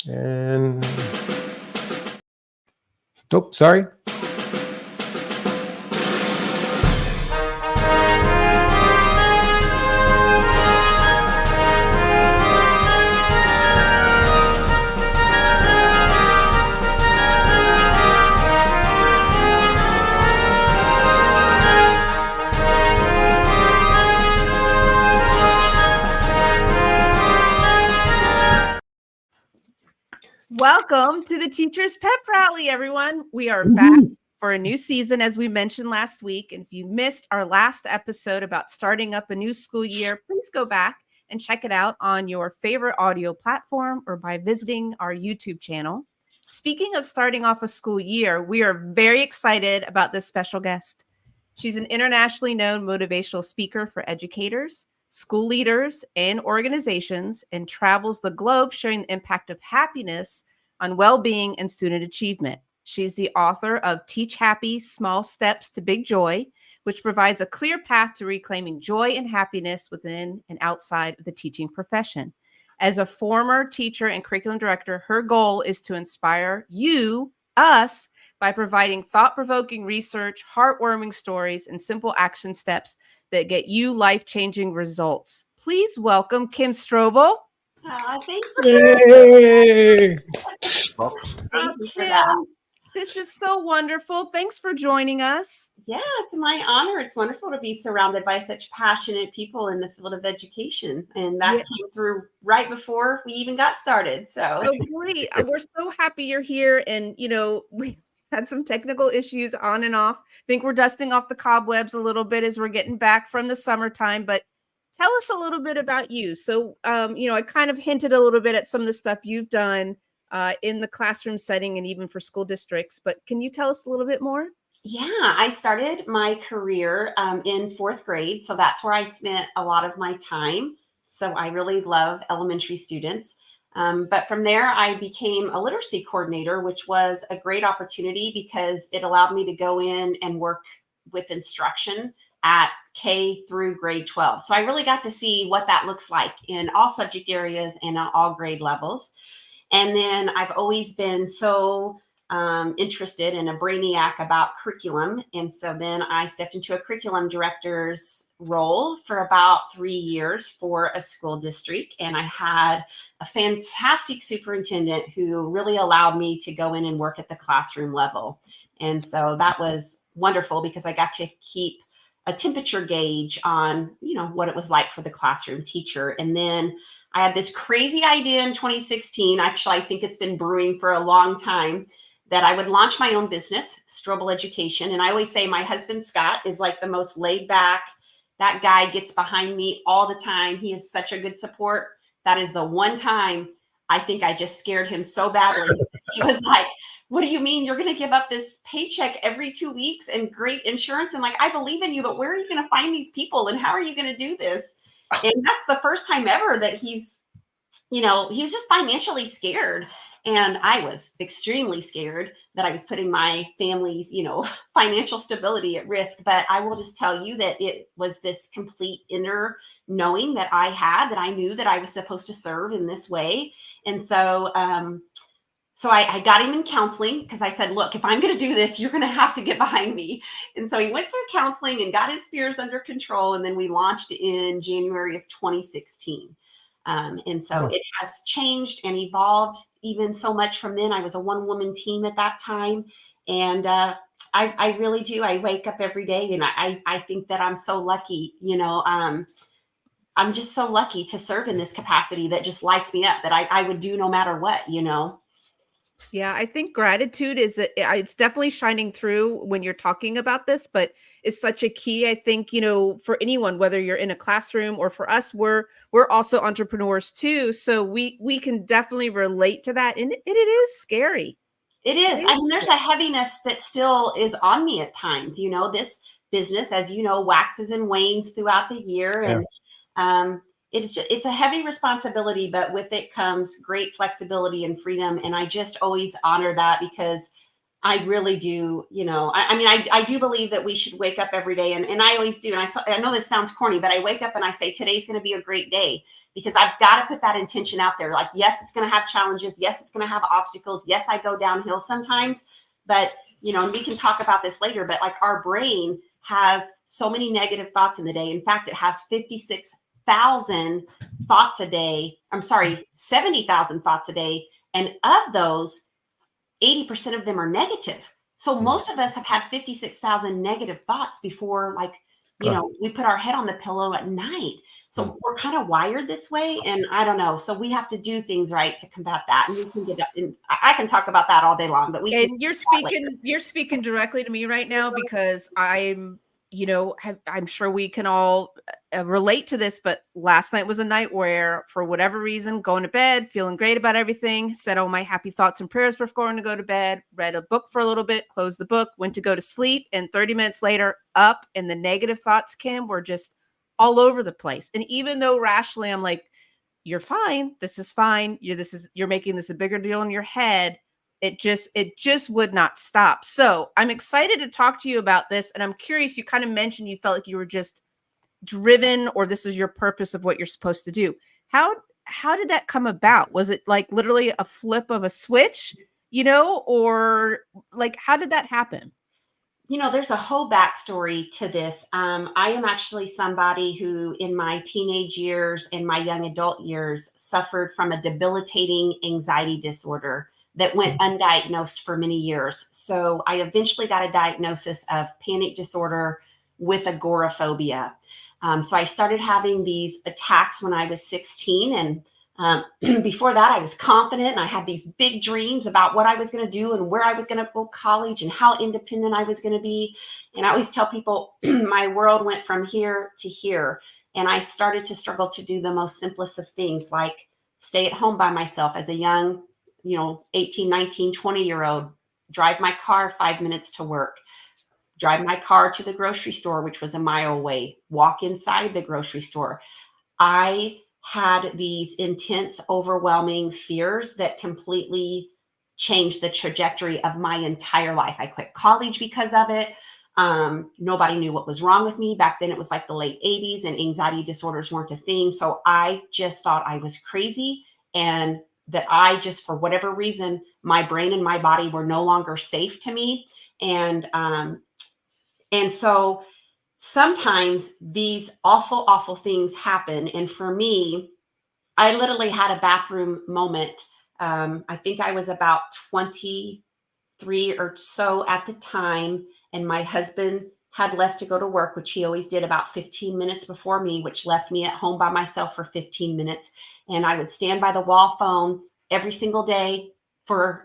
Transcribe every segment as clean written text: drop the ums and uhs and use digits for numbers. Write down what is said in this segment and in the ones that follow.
And oh, sorry. Welcome to the Teachers Pep Rally, everyone. We are back for a new season, as we mentioned last week. And if you missed our last episode about starting up a new school year, please go back and check it out on your favorite audio platform or by visiting our YouTube channel. Speaking of starting off a school year, we are very excited about this special guest. She's an internationally known motivational speaker for educators, school leaders, and organizations, and travels the globe sharing the impact of happiness on well-being and student achievement. She's the author of Teach Happy: Small Steps to Big Joy, which provides a clear path to reclaiming joy and happiness within and outside of the teaching profession. As a former teacher and curriculum director, her goal is to inspire us, by providing thought-provoking research, heartwarming stories, and simple action steps that get you life-changing results. Please welcome Kim Strobel. Thank you. Yay! Thank you for that. This is so wonderful. Thanks for joining us. Yeah, it's my honor. It's wonderful to be surrounded by such passionate people in the field of education. And that came through right before we even got started. So great. We're so happy you're here. And, we had some technical issues on and off. I think we're dusting off the cobwebs a little bit as we're getting back from the summertime. But tell us a little bit about you. So, I kind of hinted a little bit at some of the stuff you've done in the classroom setting and even for school districts. But can you tell us a little bit more? Yeah, I started my career in fourth grade. So that's where I spent a lot of my time. So I really love elementary students. But from there, I became a literacy coordinator, which was a great opportunity because it allowed me to go in and work with instruction at K through grade 12. So I really got to see what that looks like in all subject areas and at all grade levels. And then I've always been so interested and a brainiac about curriculum. And so then I stepped into a curriculum director's role for about 3 years for a school district. And I had a fantastic superintendent who really allowed me to go in and work at the classroom level. And so that was wonderful because I got to keep a temperature gauge on, what it was like for the classroom teacher. And then I had this crazy idea in 2016. Actually, I think it's been brewing for a long time, that I would launch my own business, Strobel Education. And I always say my husband, Scott, is like the most laid back. That guy gets behind me all the time. He is such a good support. That is the one time I think I just scared him so badly. He was like, what do you mean you're going to give up this paycheck every 2 weeks and great insurance? And like, I believe in you, but where are you going to find these people? And how are you going to do this? And that's the first time ever that he was just financially scared. And I was extremely scared that I was putting my family's, financial stability at risk. But I will just tell you that it was this complete inner knowing that I had, that I knew that I was supposed to serve in this way. And so, I got him in counseling because I said, look, if I'm going to do this, you're going to have to get behind me. And so he went through counseling and got his fears under control. And then we launched in January of 2016. And so it has changed and evolved even so much from then. I was a one-woman team at that time. And I really do. I wake up every day and I think that I'm so lucky, I'm just so lucky to serve in this capacity that just lights me up, that I would do no matter what, Yeah, I think gratitude it's definitely shining through when you're talking about this, but it's such a key, I think, for anyone, whether you're in a classroom or for us, we're also entrepreneurs too. So we can definitely relate to that. And it is scary. It is. I mean, there's a heaviness that still is on me at times, this business, as you know, waxes and wanes throughout the year. And it's a heavy responsibility, but with it comes great flexibility and freedom. And I just always honor that because I really do, I mean, I do believe that we should wake up every day. And I always do. And I know this sounds corny, but I wake up and I say, today's going to be a great day, because I've got to put that intention out there. Like, yes, it's going to have challenges. Yes, it's going to have obstacles. Yes, I go downhill sometimes, but, and we can talk about this later, but like our brain has so many negative thoughts in the day. In fact, it has 56,000 thoughts a day. I'm sorry, 70,000 thoughts a day. And of those, 80% of them are negative. So most of us have had 56,000 negative thoughts before, like, we put our head on the pillow at night. So we're kind of wired this way. And I don't know. So we have to do things right to combat that. And we can get up, and I can talk about that all day long, but you're speaking directly to me right now, because I'm sure we can all relate to this, but last night was a night where, for whatever reason, going to bed, feeling great about everything, said all my happy thoughts and prayers before going to go to bed, read a book for a little bit, closed the book, went to go to sleep, and 30 minutes later, up, and the negative thoughts, Kim, were just all over the place. And even though rationally I'm like, you're fine, this is fine, you're making this a bigger deal in your head, it just would not stop. So I'm excited to talk to you about this. And I'm curious, you kind of mentioned you felt like you were just driven, or this is your purpose of what you're supposed to do. How did that come about? Was it like literally a flip of a switch, or like, how did that happen? There's a whole backstory to this. I am actually somebody who, in my teenage years and my young adult years, suffered from a debilitating anxiety disorder that went undiagnosed for many years. So I eventually got a diagnosis of panic disorder with agoraphobia. So I started having these attacks when I was 16. And before that, I was confident, and I had these big dreams about what I was going to do and where I was going to go to college and how independent I was going to be. And I always tell people my world went from here to here. And I started to struggle to do the most simplest of things, like stay at home by myself as a young 18, 19, 20-year-old, drive my car 5 minutes to work, drive my car to the grocery store, which was a mile away, walk inside the grocery store. I had these intense, overwhelming fears that completely changed the trajectory of my entire life. I quit college because of it. Nobody knew what was wrong with me. Back then, it was like the late 80s, and anxiety disorders weren't a thing. So I just thought I was crazy, and that I just, for whatever reason, my brain and my body were no longer safe to me. And so sometimes these awful, awful things happen. And for me, I literally had a bathroom moment. I think I was about 23 or so at the time. And my husband had left to go to work, which he always did, about 15 minutes before me, which left me at home by myself for 15 minutes. And I would stand by the wall phone every single day for,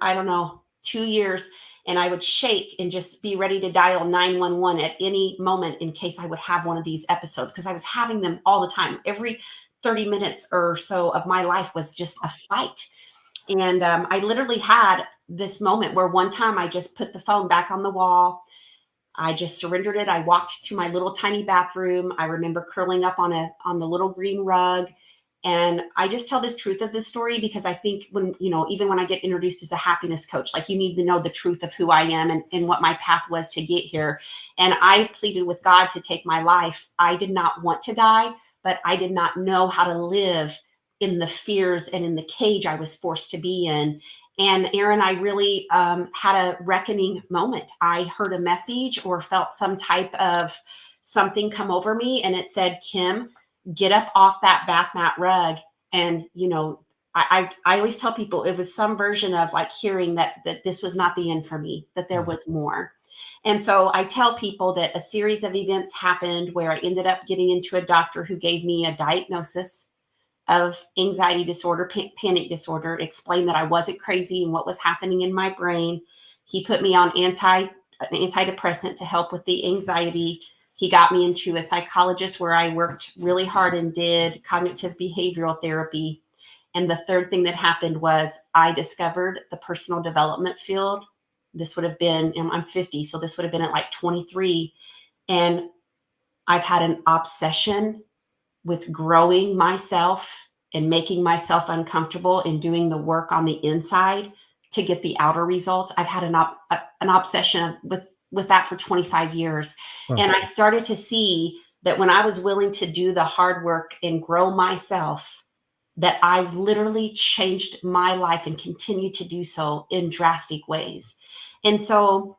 2 years. And I would shake and just be ready to dial 911 at any moment in case I would have one of these episodes, because I was having them all the time. Every 30 minutes or so of my life was just a fight. And I literally had this moment where one time I just put the phone back on the wall. I just surrendered it. I walked to my little tiny bathroom. I remember curling up on the little green rug. And I just tell the truth of this story because I think when, even when I get introduced as a happiness coach, like, you need to know the truth of who I am and what my path was to get here. And I pleaded with God to take my life. I did not want to die, but I did not know how to live in the fears and in the cage I was forced to be in. And Aaron, I really had a reckoning moment. I heard a message or felt some type of something come over me, and it said, Kim, get up off that bath mat rug. And, I always tell people it was some version of like hearing that this was not the end for me, that there was more. And so I tell people that a series of events happened where I ended up getting into a doctor who gave me a diagnosis of anxiety disorder, panic disorder, explained that I wasn't crazy and what was happening in my brain. He put me on an antidepressant to help with the anxiety. He got me into a psychologist where I worked really hard and did cognitive behavioral therapy. And the third thing that happened was I discovered the personal development field. This would have been, and I'm 50, so this would have been at like 23. And I've had an obsession with growing myself and making myself uncomfortable and doing the work on the inside to get the outer results. I've had an obsession with that for 25 years. Wow. And I started to see that when I was willing to do the hard work and grow myself, that I've literally changed my life and continue to do so in drastic ways. And so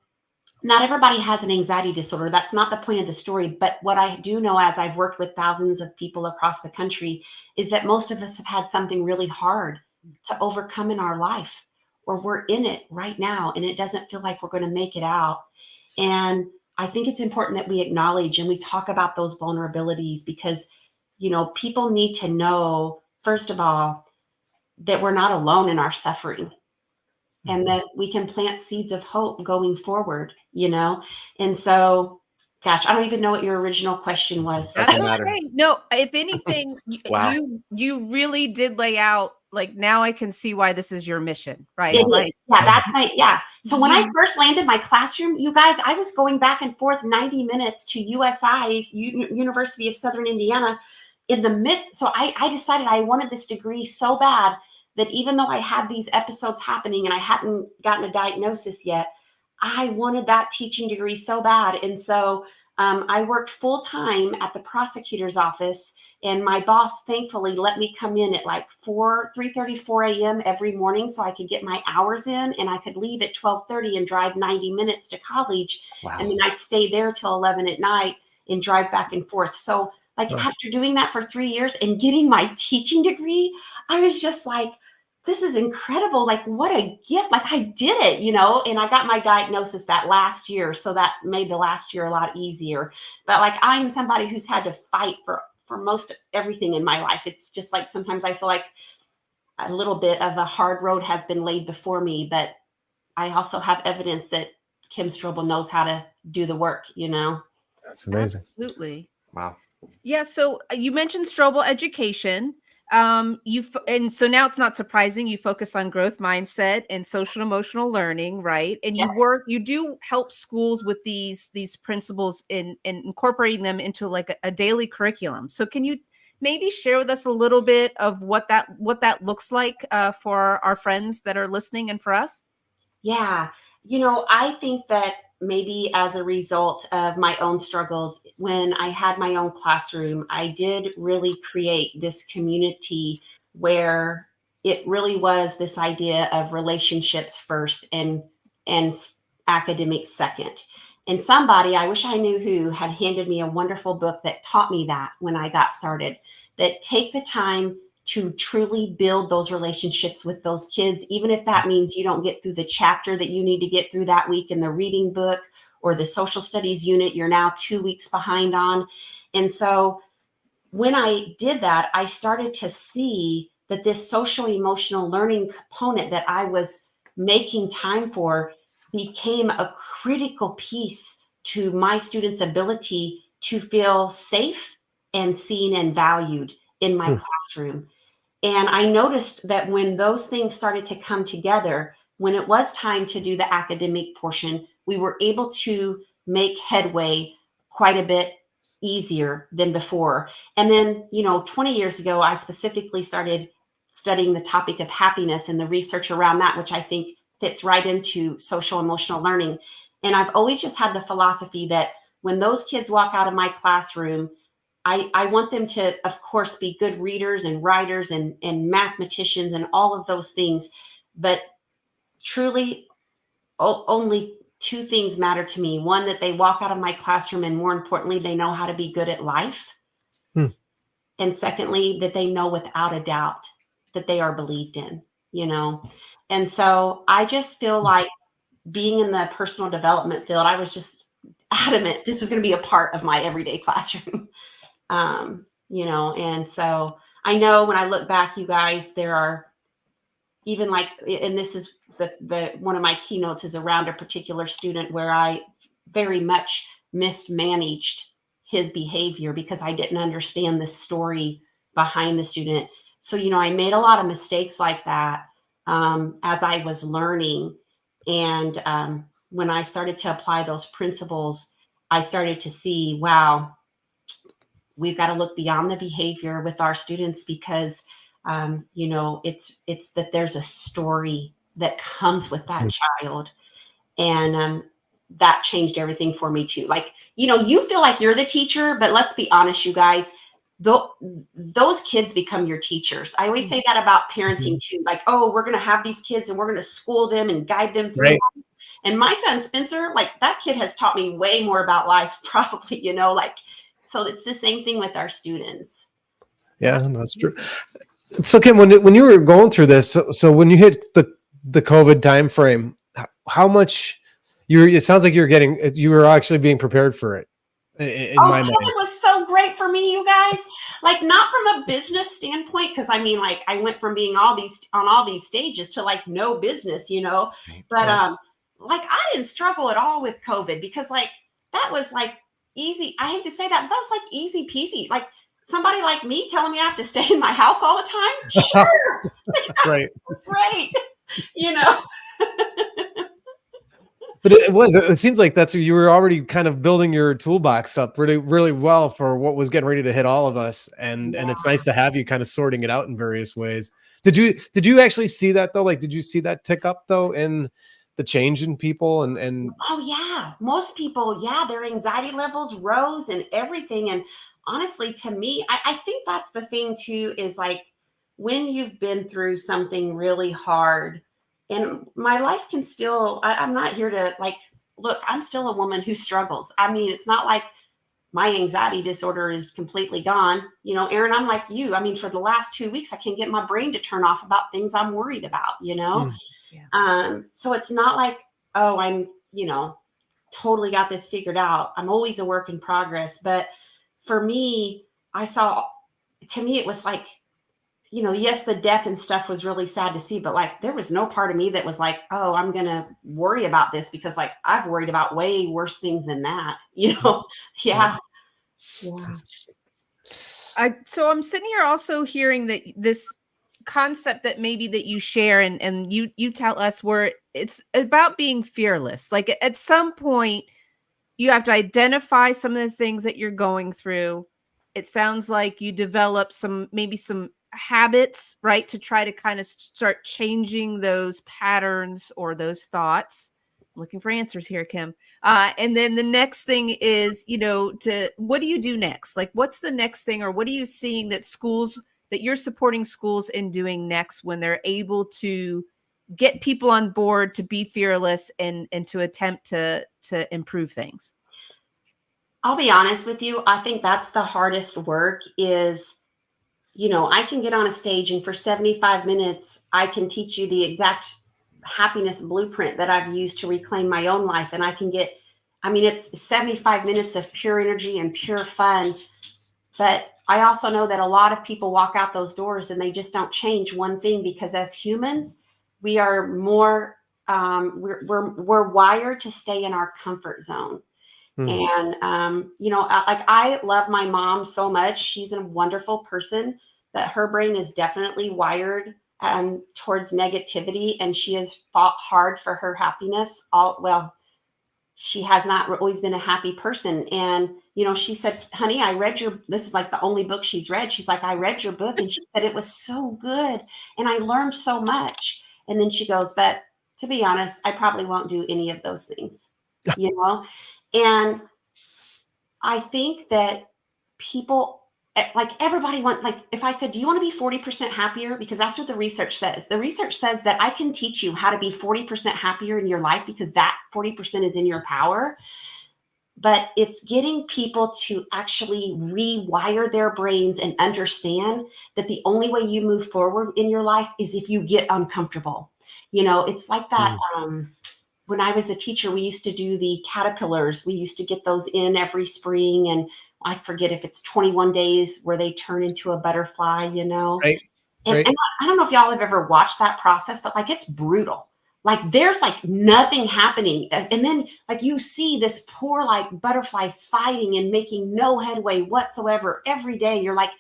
not everybody has an anxiety disorder. That's not the point of the story. But what I do know, as I've worked with thousands of people across the country, is that most of us have had something really hard to overcome in our life, or we're in it right now and it doesn't feel like we're going to make it out. And I think it's important that we acknowledge and we talk about those vulnerabilities, because, people need to know, first of all, that we're not alone in our suffering, and that we can plant seeds of hope going forward, And so, gosh, I don't even know what your original question was. That's Doesn't matter. okay. No, if anything, Wow. you really did lay out, like, now I can see why this is your mission, right? It Like, is. Yeah, that's So when I first landed my classroom, you guys, I was going back and forth 90 minutes to USI's University of Southern Indiana in the midst. So I decided I wanted this degree so bad that even though I had these episodes happening and I hadn't gotten a diagnosis yet, I wanted that teaching degree so bad. And so I worked full time at the prosecutor's office, and my boss thankfully let me come in at like 3:30, 4 a.m. every morning so I could get my hours in, and I could leave at 12:30 and drive 90 minutes to college. Wow. And then I'd stay there till 11 at night and drive back and forth. So after doing that for 3 years and getting my teaching degree, I was just like, this is incredible. Like, what a gift. Like, I did it, and I got my diagnosis that last year. So that made the last year a lot easier. But like, I'm somebody who's had to fight for most everything in my life. It's just like, sometimes I feel like a little bit of a hard road has been laid before me, but I also have evidence that Kim Strobel knows how to do the work, That's amazing. absolutely. Wow. Yeah. So you mentioned Strobel Education. And so now it's not surprising you focus on growth mindset and social emotional learning, right? And you do help schools with these principles and incorporating them into like a daily curriculum. So can you maybe share with us a little bit of what that looks like for our friends that are listening and for us? Yeah. I think that maybe as a result of my own struggles, when I had my own classroom, I did really create this community where it really was this idea of relationships first and academics second. And somebody, I wish I knew who, had handed me a wonderful book that taught me that when I got started, that take the time to truly build those relationships with those kids, even if that means you don't get through the chapter that you need to get through that week in the reading book or the social studies unit you're now 2 weeks behind on. And so when I did that, I started to see that this social emotional learning component that I was making time for became a critical piece to my students' ability to feel safe and seen and valued in my classroom. And I noticed that when those things started to come together, when it was time to do the academic portion, we were able to make headway quite a bit easier than before. And then, 20 years ago, I specifically started studying the topic of happiness and the research around that, which I think fits right into social emotional learning. And I've always just had the philosophy that when those kids walk out of my classroom, I want them to, of course, be good readers and writers and mathematicians and all of those things. But truly, only two things matter to me. One, that they walk out of my classroom, and more importantly, they know how to be good at life. And secondly, that they know without a doubt that they are believed in, And so I just feel like, being in the personal development field, I was just adamant this was going to be a part of my everyday classroom. And so I know when I look back, you guys, there are even like, and this is the one of my keynotes is around a particular student where I very much mismanaged his behavior because I didn't understand the story behind the student. So, I made a lot of mistakes like that as I was learning. And when I started to apply those principles, I started to see, wow, we've got to look beyond the behavior with our students because, it's that there's a story that comes with that child. And that changed everything for me too. Like, you feel like you're the teacher, but let's be honest, you guys, those kids become your teachers. I always say that about parenting too. Like, oh, we're going to have these kids and we're going to school them and guide them through. Right. And my son, Spencer, like that kid has taught me way more about life, probably, like, so it's the same thing with our students. Yeah, that's true. So Kim, when you were going through this, so when you hit the COVID time frame, how much it sounds like you were actually being prepared for it in my mind. COVID was so great for me, you guys. Like, not from a business standpoint, because I mean, like, I went from being on all these stages to like no business, but like I didn't struggle at all with COVID because like that was like easy. I hate to say that, but that was like easy peasy. Like somebody like me telling me I have to stay in my house all the time. Sure. Right. Great. But it seems like you were already kind of building your toolbox up really, really well for what was getting ready to hit all of us. And it's nice to have you kind of sorting it out in various ways. Did you actually see that though? Like, did you see that tick up though in the change in people and oh yeah, most people, their anxiety levels rose and everything. And honestly, to me, I think that's the thing too, is like when you've been through something really hard, and my life can still, I'm not here to like, look, I'm still a woman who struggles. I mean, it's not like my anxiety disorder is completely gone. Erin, I'm like you. I mean, for the last 2 weeks, I can't get my brain to turn off about things I'm worried about, So it's not like, oh, I'm, totally got this figured out. I'm always a work in progress. But for me, to me, it was like, yes, the death and stuff was really sad to see, but like, there was no part of me that was like, oh, I'm going to worry about this because like, I've worried about way worse things than that, Yeah. So I'm sitting here also hearing that this concept that maybe that you share and you tell us where it's about being fearless. Like at some point you have to identify some of the things that you're going through. It sounds like you develop some habits, right? To try to kind of start changing those patterns or those thoughts. I'm looking for answers here, Kim. And then the next thing is, what do you do next? Like, what's the next thing, or what are you seeing that you're supporting schools in doing next when they're able to get people on board to be fearless and to attempt to improve things? I'll be honest with you. I think that's the hardest work is, I can get on a stage and for 75 minutes, I can teach you the exact happiness blueprint that I've used to reclaim my own life. And it's 75 minutes of pure energy and pure fun. But I also know that a lot of people walk out those doors and they just don't change one thing, because as humans, we are more, we're wired to stay in our comfort zone. And, like I love my mom so much. She's a wonderful person, but her brain is definitely wired towards negativity, and she has fought hard for her happiness. She has not always been a happy person. And, she said, honey, this is like the only book she's read. She's like, I read your book. And she said, it was so good. And I learned so much. And then she goes, but to be honest, I probably won't do any of those things, And I think that people, like everybody if I said, do you want to be 40% happier? Because that's what the research says. The research says that I can teach you how to be 40% happier in your life because that 40% is in your power. But it's getting people to actually rewire their brains and understand that the only way you move forward in your life is if you get uncomfortable. It's like that. When I was a teacher, we used to do the caterpillars. We used to get those in every spring. And I forget if it's 21 days where they turn into a butterfly, Right. And I don't know if y'all have ever watched that process, but like, it's brutal. Like there's like nothing happening. And then like you see this poor like butterfly fighting and making no headway whatsoever every day. You're like,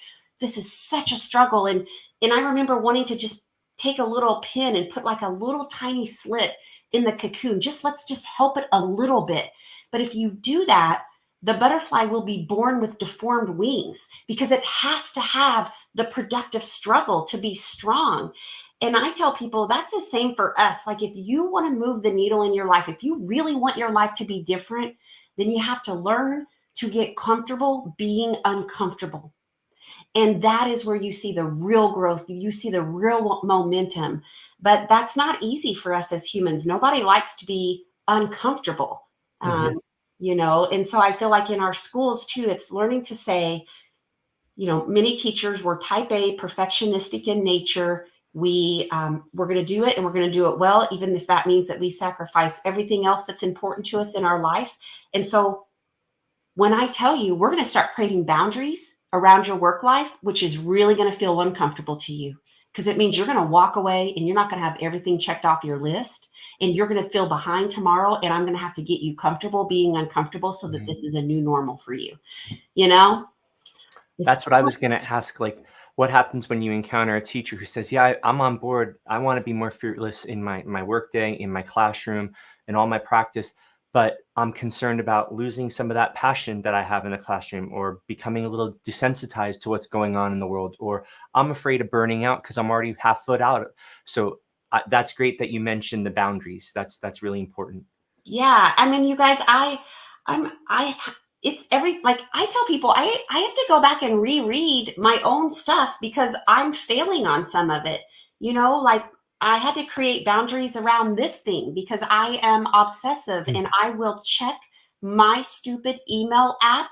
this is such a struggle. And I remember wanting to just take a little pin and put like a little tiny slit in the cocoon. Let's just help it a little bit. But if you do that, the butterfly will be born with deformed wings because it has to have the productive struggle to be strong. And I tell people that's the same for us. Like, if you want to move the needle in your life, if you really want your life to be different, then you have to learn to get comfortable being uncomfortable. And that is where you see the real growth. You see the real momentum. But that's not easy for us as humans. Nobody likes to be uncomfortable. Mhm. And so I feel like in our schools too, it's learning to say, many teachers were type A, perfectionistic in nature. We're going to do it, and we're going to do it well, even if that means that we sacrifice everything else that's important to us in our life. And so when I tell you, we're going to start creating boundaries around your work life, which is really going to feel uncomfortable to you, because it means you're going to walk away and you're not going to have everything checked off your list, and you're going to feel behind tomorrow. And I'm going to have to get you comfortable being uncomfortable so that this is a new normal for you. That's what I was going to ask. Like, what happens when you encounter a teacher who says, yeah, I'm on board. I want to be more fearless in my workday, in my classroom, and all my practice. But I'm concerned about losing some of that passion that I have in the classroom, or becoming a little desensitized to what's going on in the world, or I'm afraid of burning out because I'm already half foot out. So that's great that you mentioned the boundaries. That's really important. Yeah. I mean, you guys, it's like I tell people, I have to go back and reread my own stuff because I'm failing on some of it. Like, I had to create boundaries around this thing because I am obsessive and I will check my stupid email app.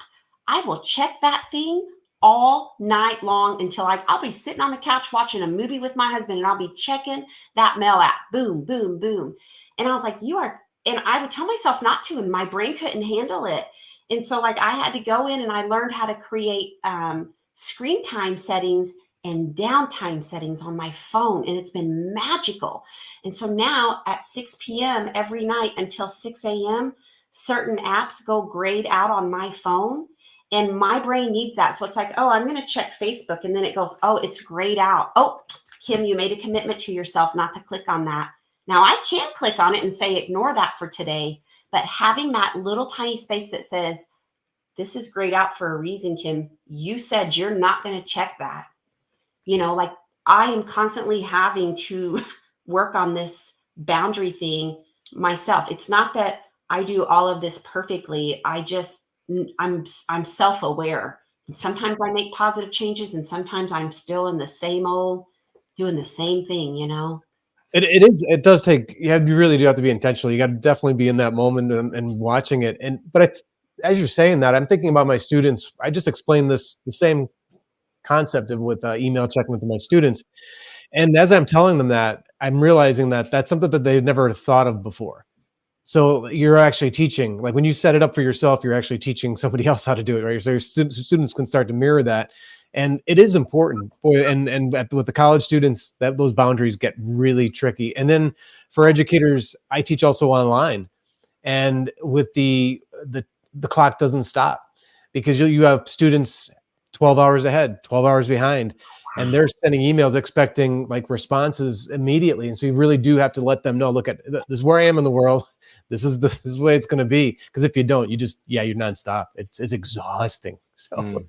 I will check that thing all night long until I'll be sitting on the couch watching a movie with my husband, and I'll be checking that mail app. Boom, boom, boom. And I was like, and I would tell myself not to, and my brain couldn't handle it. And so, like, I had to go in and I learned how to create screen time settings and downtime settings on my phone. And it's been magical. And so now at 6 p.m. every night until 6 a.m., certain apps go grayed out on my phone. And my brain needs that. So it's like, oh, I'm going to check Facebook. And then it goes, oh, it's grayed out. Oh, Kim, you made a commitment to yourself not to click on that. Now I can click on it and say, ignore that for today. But having that little tiny space that says, this is grayed out for a reason, Kim. You said you're not going to check that. Like, I am constantly having to work on this boundary thing myself. It's not that I do all of this perfectly. I'm self-aware. And sometimes I make positive changes, and sometimes I'm still in the same old, doing the same thing, It does take, you really do have to be intentional. You got to definitely be in that moment and watching it. But as you're saying that, I'm thinking about my students. I just explained the same concept with email checking with my students. And as I'm telling them that, I'm realizing that that's something that they've never thought of before. So you're actually teaching, like when you set it up for yourself, you're actually teaching somebody else how to do it, right? So your students can start to mirror that. And it is important, boy. And with the college students, that those boundaries get really tricky. And then for educators, I teach also online, and with the clock doesn't stop, because you have students 12 hours ahead, 12 hours behind, and they're sending emails expecting like responses immediately. And so you really do have to let them know, look, at this is where I am in the world. This is the way it's going to be. Because if you don't, you're nonstop. It's exhausting. So.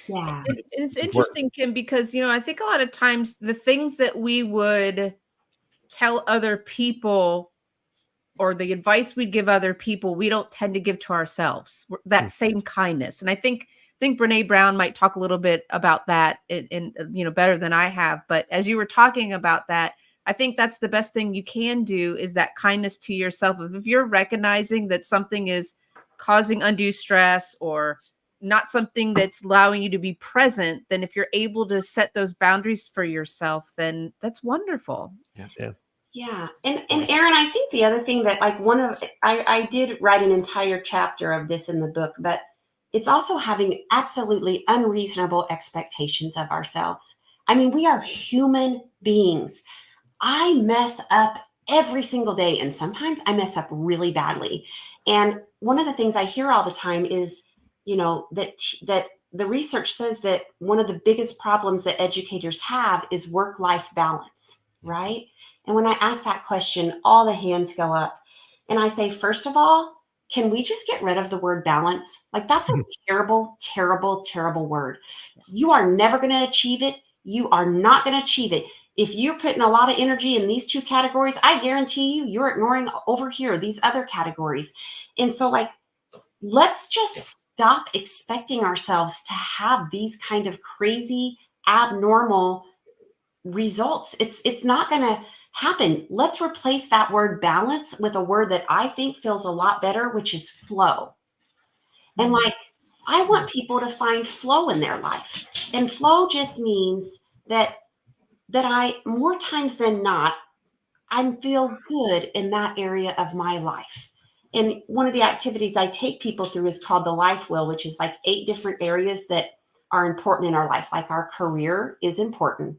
Yeah. It's interesting, Kim, because, I think a lot of times the things that we would tell other people, or the advice we'd give other people, we don't tend to give to ourselves, that same kindness. And I think Brene Brown might talk a little bit about that in better than I have. But as you were talking about that, I think that's the best thing you can do, is that kindness to yourself. If you're recognizing that something is causing undue stress or not something that's allowing you to be present, then if you're able to set those boundaries for yourself, then that's wonderful. Yeah. And Aaron, I think the other thing that, like, I did write an entire chapter of this in the book, but it's also having absolutely unreasonable expectations of ourselves. I mean, we are human beings. I mess up every single day, and sometimes I mess up really badly. And one of the things I hear all the time is, that the research says that one of the biggest problems that educators have is work-life balance, right? And when I ask that question, all the hands go up. And I say, first of all, can we just get rid of the word balance? Like, that's a terrible, terrible, terrible word. You are never going to achieve it. You are not going to achieve it if you're putting a lot of energy in these two categories, I guarantee you, you're ignoring over here these other categories. And so, like, let's just stop expecting ourselves to have these kind of crazy, abnormal results. It's not going to happen. Let's replace that word balance with a word that I think feels a lot better, which is flow. And like, I want people to find flow in their life. And flow just means that I, more times than not, I feel good in that area of my life. And one of the activities I take people through is called the life wheel, which is like 8 different areas that are important in our life. Like our career is important.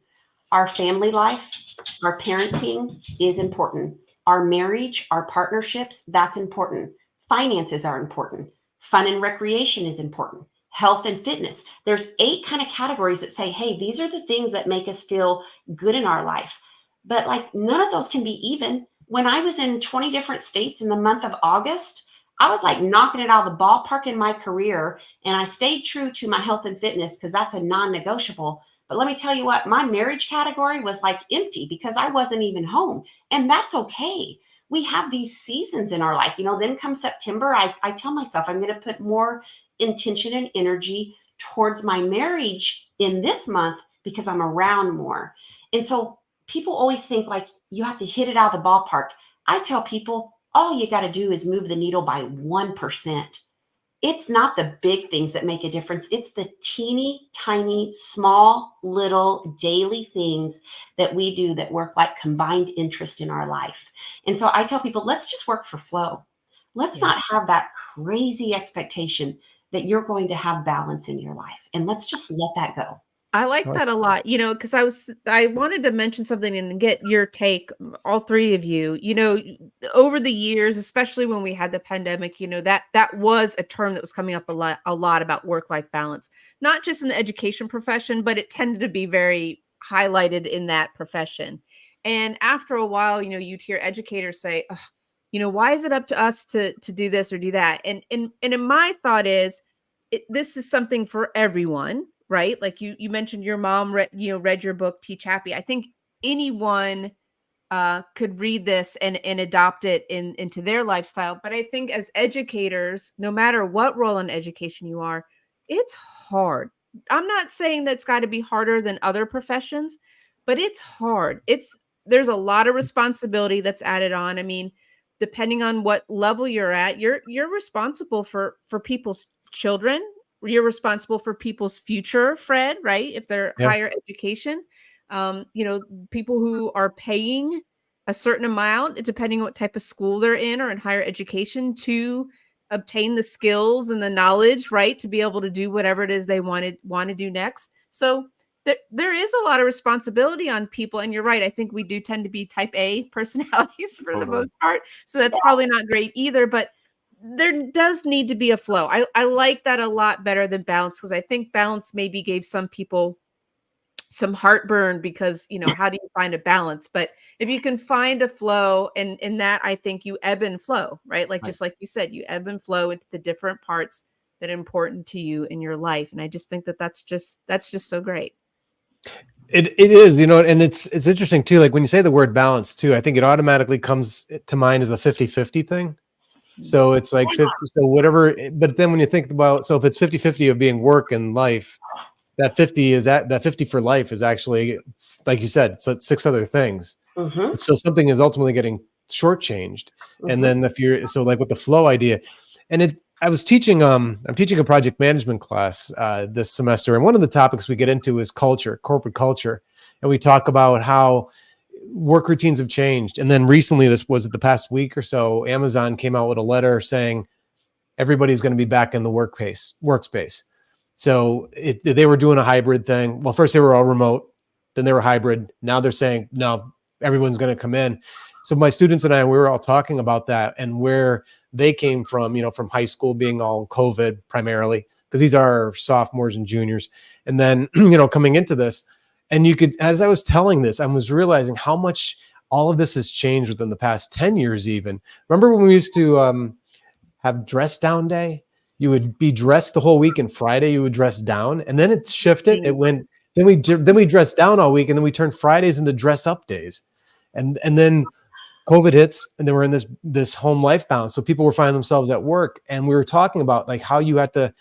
Our family life, our parenting is important. Our marriage, our partnerships, that's important. Finances are important. Fun and recreation is important. Health and fitness. There's 8 kind of categories that say, hey, these are the things that make us feel good in our life. But like, none of those can be even. When I was in 20 different states in the month of August, I was like knocking it out of the ballpark in my career. And I stayed true to my health and fitness because that's a non-negotiable. But let me tell you what, my marriage category was like empty because I wasn't even home. And that's okay. We have these seasons in our life. You know, then come September, I tell myself I'm going to put more intention and energy towards my marriage in this month because I'm around more. And so people always think like you have to hit it out of the ballpark. I tell people all you got to do is move the needle by 1%. It's not the big things that make a difference. It's the teeny tiny, small, little daily things that we do that work like combined interest in our life. And so I tell people, let's just work for flow. Let's not have that crazy expectation that you're going to have balance in your life. And let's just let that go. I like that a lot, you know, because I wanted to mention something and get your take, all 3 of you. You know, over the years, especially when we had the pandemic, you know, that was a term that was coming up a lot about work-life balance, not just in the education profession, but it tended to be very highlighted in that profession. And after a while, you know, you'd hear educators say, "Ugh, you know, why is it up to us to do this or do that?" And in my thought is, this is something for everyone. Right? Like you mentioned your mom read your book, Teach Happy. I think anyone could read this and adopt it into their lifestyle. But I think as educators, no matter what role in education you are, it's hard. I'm not saying that's got to be harder than other professions, but it's hard. There's a lot of responsibility that's added on. I mean, depending on what level you're at, you're responsible for people's children. You're responsible for people's future, Fred, right? If they're higher education, you know, people who are paying a certain amount, depending on what type of school they're in or in higher education, to obtain the skills and the knowledge, right, to be able to do whatever it is they want to do next. So there is a lot of responsibility on people. And you're right. I think we do tend to be type A personalities for the most part. So that's probably not great either. But there does need to be a flow. I like that a lot better than balance, because I think balance maybe gave some people some heartburn because, you know, how do you find a balance? But if you can find a flow, and in that, I think you ebb and flow, right? Like, just like you said, you ebb and flow into the different parts that are important to you in your life. And I just think that that's just so great. It is, you know, and it's interesting too. Like when you say the word balance too, I think it automatically comes to mind as a 50-50 thing. So it's like 50, so whatever, but then when you think about, so if it's 50-50 of being work and life, that 50 for life is actually, like you said, it's like 6 other things. Mm-hmm. So something is ultimately getting shortchanged. Mm-hmm. And then if you're, so like with the flow idea, and I'm teaching a project management class this semester. And one of the topics we get into is culture, corporate culture. And we talk about how work routines have changed. And then recently, this was the past week or so, Amazon came out with a letter saying everybody's going to be back in the workspace. So they were doing a hybrid thing. Well, first they were all remote, then they were hybrid. Now they're saying, no, everyone's going to come in. So my students and I, we were all talking about that and where they came from, you know, from high school being all COVID primarily, because these are sophomores and juniors. And then, you know, coming into this, and you could, as I was telling this, I was realizing how much all of this has changed within the past 10 years even. Remember when we used to have dress down day? You would be dressed the whole week, and Friday you would dress down, and then it shifted. It went then we dress down all week, and then we turn Fridays into dress up days, and then COVID hits, and then we're in this home life balance. So people were finding themselves at work, and we were talking about like how you had to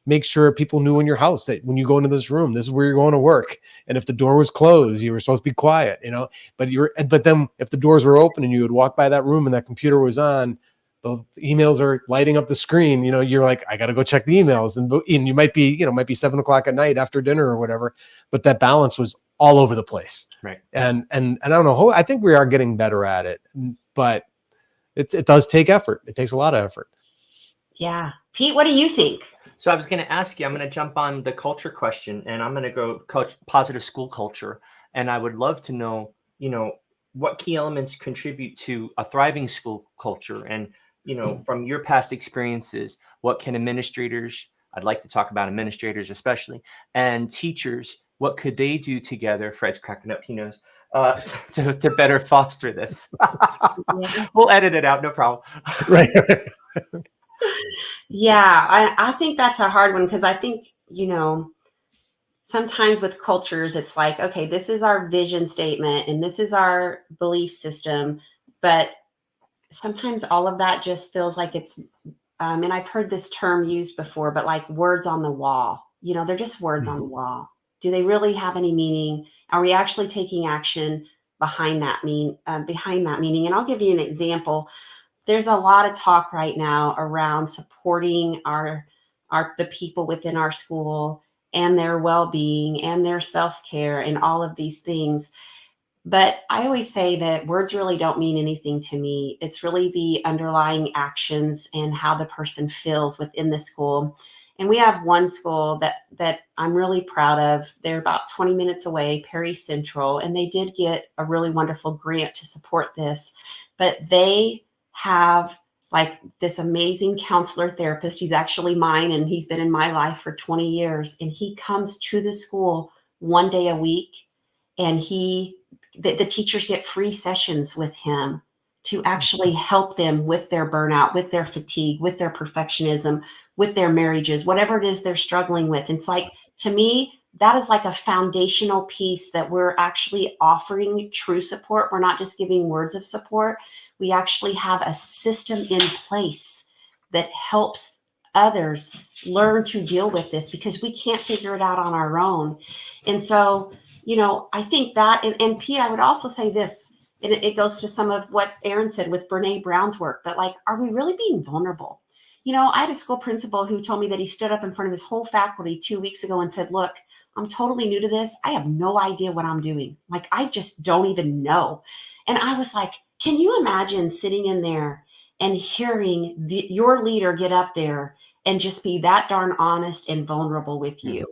make sure people knew in your house that when you go into this room, this is where you're going to work. And if the door was closed, you were supposed to be quiet, but then if the doors were open and you would walk by that room and that computer was on, the emails are lighting up the screen, you're like, I got to go check the emails. And you might be 7:00 at night after dinner or whatever, but that balance was all over the place. Right. And I don't know, I think we are getting better at it, but it does take effort. It takes a lot of effort. Yeah. Pete, what do you think? So I was going to ask you, I'm going to jump on the culture question, and I'm going to go positive school culture. And I would love to know, what key elements contribute to a thriving school culture? And, from your past experiences, what can administrators, I'd like to talk about administrators especially, and teachers, what could they do together? Fred's cracking up, he knows, to better foster this. We'll edit it out, no problem. Right. Yeah, I think that's a hard one because I think, sometimes with cultures, it's like, okay, this is our vision statement and this is our belief system. But sometimes all of that just feels like it's, and I've heard this term used before, but like words on the wall, they're just words on the wall. Do they really have any meaning? Are we actually taking action behind that meaning? And I'll give you an example. There's a lot of talk right now around supporting the people within our school and their well-being and their self-care and all of these things. But I always say that words really don't mean anything to me. It's really the underlying actions and how the person feels within the school. And we have one school that I'm really proud of. They're about 20 minutes away, Perry Central, and they did get a really wonderful grant to support this. But they have like this amazing counselor therapist. He's actually mine, and he's been in my life for 20 years. And he comes to the school one day a week, and the teachers get free sessions with him to actually help them with their burnout, with their fatigue, with their perfectionism, with their marriages, whatever it is they're struggling with. It's like, to me, that is like a foundational piece that we're actually offering true support. We're not just giving words of support. We actually have a system in place that helps others learn to deal with this because we can't figure it out on our own. And so, I think that, and Pete, I would also say this, and it goes to some of what Aaron said with Brene Brown's work, but like, are we really being vulnerable? I had a school principal who told me that he stood up in front of his whole faculty 2 weeks ago and said, look, I'm totally new to this. I have no idea what I'm doing. Like, I just don't even know. And I was like, can you imagine sitting in there and hearing your leader get up there and just be that darn honest and vulnerable with you?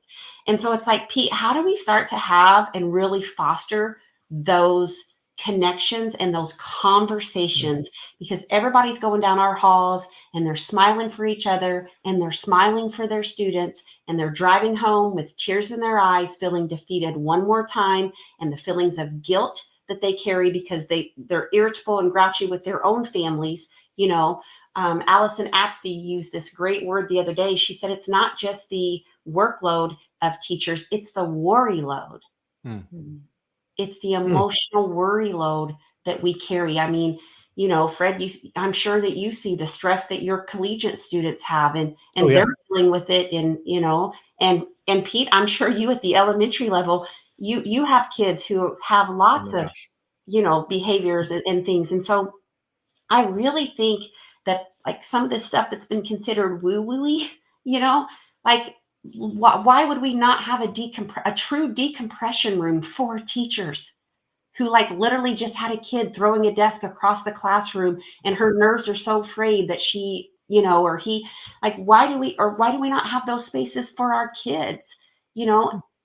And so it's like, Pete, how do we start to have and really foster those connections and those conversations? Because everybody's going down our halls and they're smiling for each other and they're smiling for their students, and they're driving home with tears in their eyes, feeling defeated one more time, and the feelings of guilt that they carry because they're irritable and grouchy with their own families. Allison Apsey used this great word the other day. She said it's not just the workload of teachers, it's the worry load. It's the emotional worry load that we carry. I mean, Fred, I'm sure that you see the stress that your collegiate students have, and they're dealing with it. And Pete, I'm sure you at the elementary level, you have kids who have lots of, behaviors and things. And so I really think that like some of this stuff that's been considered woo-woo-y, like why would we not have a true decompression room for teachers who like literally just had a kid throwing a desk across the classroom and her nerves are so frayed that she, or he, like, why do we not have those spaces for our kids?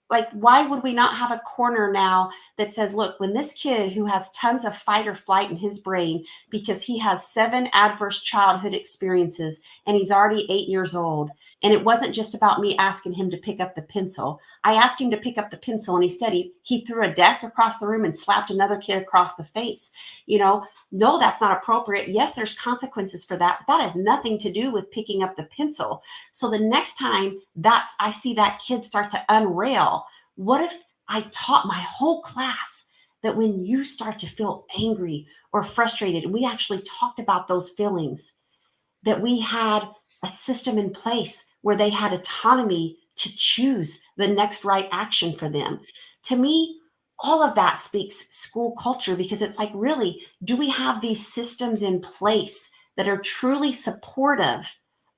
Like, why would we not have a corner now that says, look, when this kid who has tons of fight or flight in his brain because he has 7 adverse childhood experiences and he's already 8 years old, and it wasn't just about me asking him to pick up the pencil. I asked him to pick up the pencil, and instead he threw a desk across the room and slapped another kid across the face. No, that's not appropriate. Yes, there's consequences for that, but that has nothing to do with picking up the pencil. So the next time I see that kid start to unrail, what if I taught my whole class that when you start to feel angry or frustrated, and we actually talked about those feelings, that we had a system in place where they had autonomy to choose the next right action for them. To me, all of that speaks school culture, because it's like, really, do we have these systems in place that are truly supportive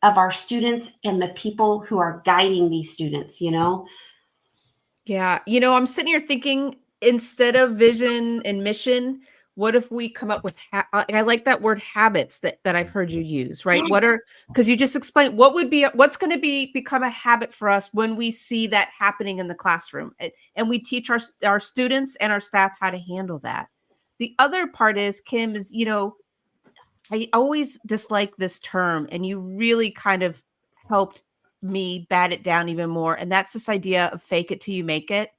of our students and the people who are guiding these students, you know? Yeah. I'm sitting here thinking, instead of vision and mission, what if we come up with I like that word, habits, that I've heard you use, right? Because you just explained what's going to become a habit for us when we see that happening in the classroom, and we teach our students and our staff how to handle that. The other part is, Kim, is, I always dislike this term, and you really kind of helped me bat it down even more. And that's this idea of fake it till you make it.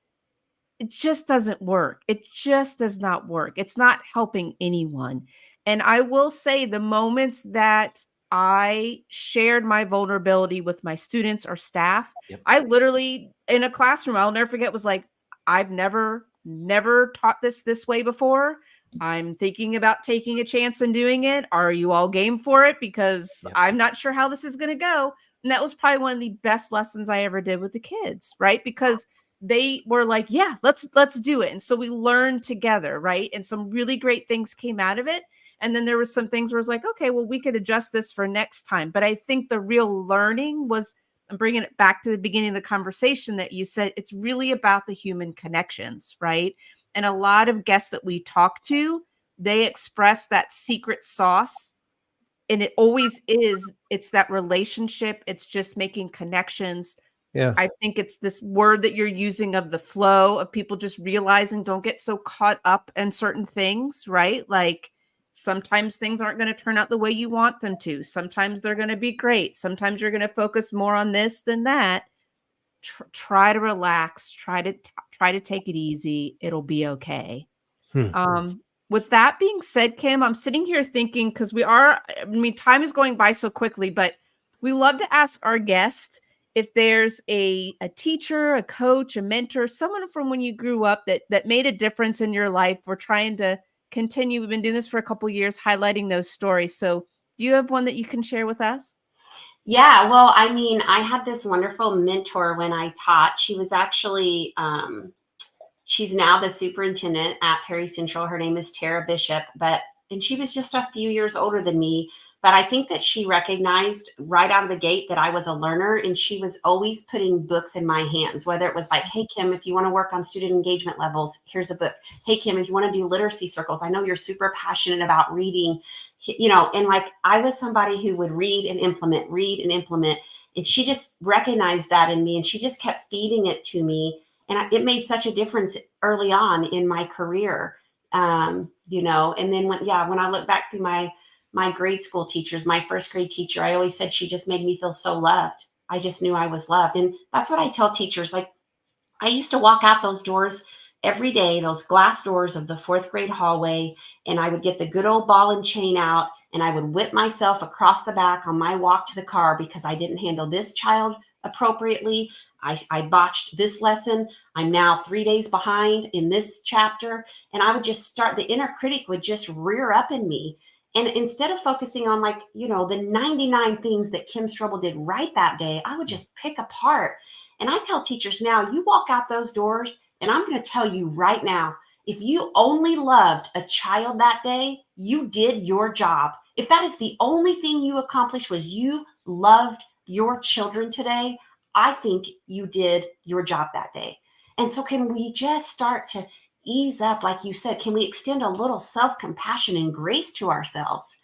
It just doesn't work. It just does not work. It's not helping anyone. And I will say, the moments that I shared my vulnerability with my students or staff, Yep. I literally, in a classroom, I'll never forget, was like, I've never taught this way before. I'm thinking about taking a chance and doing it. Are you all game for it? Because Yep. I'm not sure how this is going to go. And that was probably one of the best lessons I ever did with the kids, right? Because they were like, yeah, let's do it. And so we learned together, right? And some really great things came out of it. And then there was some things where it's like, okay, well, we could adjust this for next time. But I think the real learning was, I'm bringing it back to the beginning of the conversation that you said, it's really about the human connections, right? And a lot of guests that we talk to, they express that secret sauce. And it always is, it's that relationship. It's just making connections. Yeah. I think it's this word that you're using of the flow, of people just realizing, don't get so caught up in certain things, right? Like, sometimes things aren't going to turn out the way you want them to. Sometimes they're going to be great. Sometimes you're going to focus more on this than that. Try to relax. Try to take it easy. It'll be okay. With that being said, Kim, I'm sitting here thinking, because time is going by so quickly, but we love to ask our guests if there's a teacher, a coach, a mentor, someone from when you grew up that made a difference in your life. We're trying to continue. We've been doing this for a couple of years, highlighting those stories. So do you have one that you can share with us? Yeah, well, I mean, I had this wonderful mentor when I taught. She was actually, she's now the superintendent at Perry Central. Her name is Tara Bishop, and she was just a few years older than me. But I think that she recognized right out of the gate that I was a learner, and she was always putting books in my hands, whether it was like, hey, Kim, if you want to work on student engagement levels, here's a book. Hey, Kim, if you want to do literacy circles, I know you're super passionate about reading, and like, I was somebody who would read and implement. And she just recognized that in me, and she just kept feeding it to me. And it made such a difference early on in my career, and then when I look back through my grade school teachers, my first grade teacher, I always said she just made me feel so loved. I just knew I was loved. And that's what I tell teachers. Like, I used to walk out those doors every day, those glass doors of the fourth grade hallway, and I would get the good old ball and chain out, and I would whip myself across the back on my walk to the car because I didn't handle this child appropriately. I botched this lesson. I'm now 3 days behind in this chapter. And I would just start, the inner critic would just rear up in me. And instead of focusing on the 99 things that Kim Strobel did right that day, I would just pick apart. And I tell teachers now, you walk out those doors, and I'm going to tell you right now, if you only loved a child that day, you did your job. If that is the only thing you accomplished, was you loved your children today, I think you did your job that day. And so can we just start to ease up, like you said? Can we extend a little self-compassion and grace to ourselves?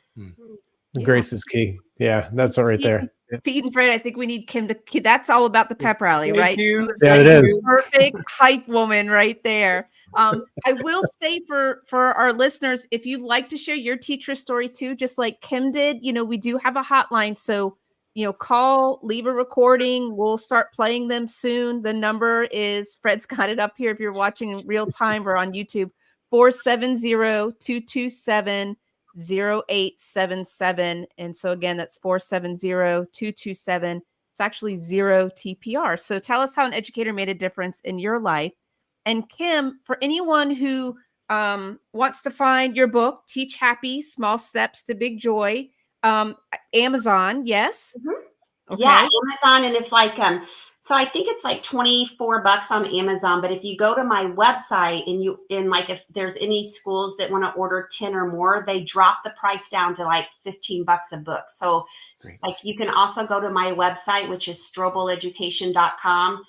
Grace is key. Yeah, that's all right there. Pete and Fred, I think we need Kim to. That's all about the pep rally, right? Yeah, it is. Perfect hype woman right there. I will say for our listeners, if you'd like to share your teacher story too, just like Kim did, we do have a hotline. So, call, leave a recording. We'll start playing them soon. The number is, Fred's got it up here if you're watching in real time or on YouTube, 470-227-0877. And so again, that's 470-227. It's actually 0 TPR. So tell us how an educator made a difference in your life. And Kim, for anyone who wants to find your book, Teach Happy, Small Steps to Big Joy, Amazon, yes? Mhm. Yeah, Amazon, and it's like so I think it's like $24 on Amazon, but if you go to my website and like if there's any schools that want to order 10 or more, they drop the price down to like $15 a book. So Great. like you can also go to my website, which is strobeleducation.com.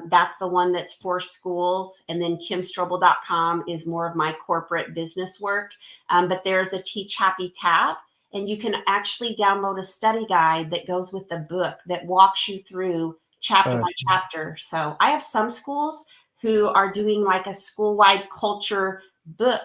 That's the one that's for schools. And then kimstrobel.com is more of my corporate business work. But there's a Teach Happy tab. And you can actually download a study guide that goes with the book that walks you through chapter by chapter. So I have some schools who are doing like a school-wide culture book,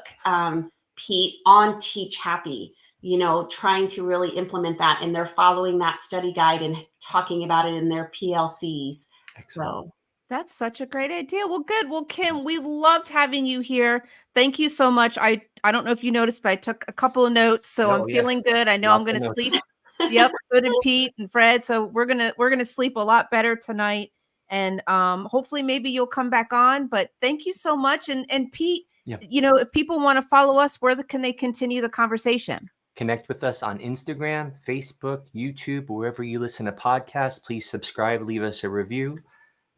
Pete, on Teach Happy, you know, trying to really implement that. And they're following that study guide and talking about it in their PLCs. Excellent. So That's such a great idea. Well, good. Well, Kim, we loved having you here. Thank you so much. I don't know if you noticed, but I took a couple of notes, so Oh, I'm yeah. feeling good. I know Lots I'm going of to notes. sleep. Yep, so did Pete and Fred. So we're gonna sleep a lot better tonight, and hopefully maybe you'll come back on. But thank you so much. And Pete, Yeah. you know, if people want to follow us, can they continue the conversation? Connect with us on Instagram, Facebook, YouTube, wherever you listen to podcasts. Please subscribe, leave us a review.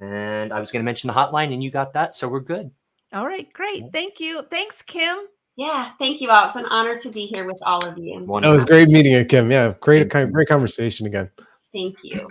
And I was going to mention the hotline, and you got that, so we're good. All right, great. Yeah. Thank you. Thanks, Kim. yeah, thank you all. It's an honor to be here with all of you. That was great meeting you, Kim. Yeah, great Thank you. conversation again. Thank you.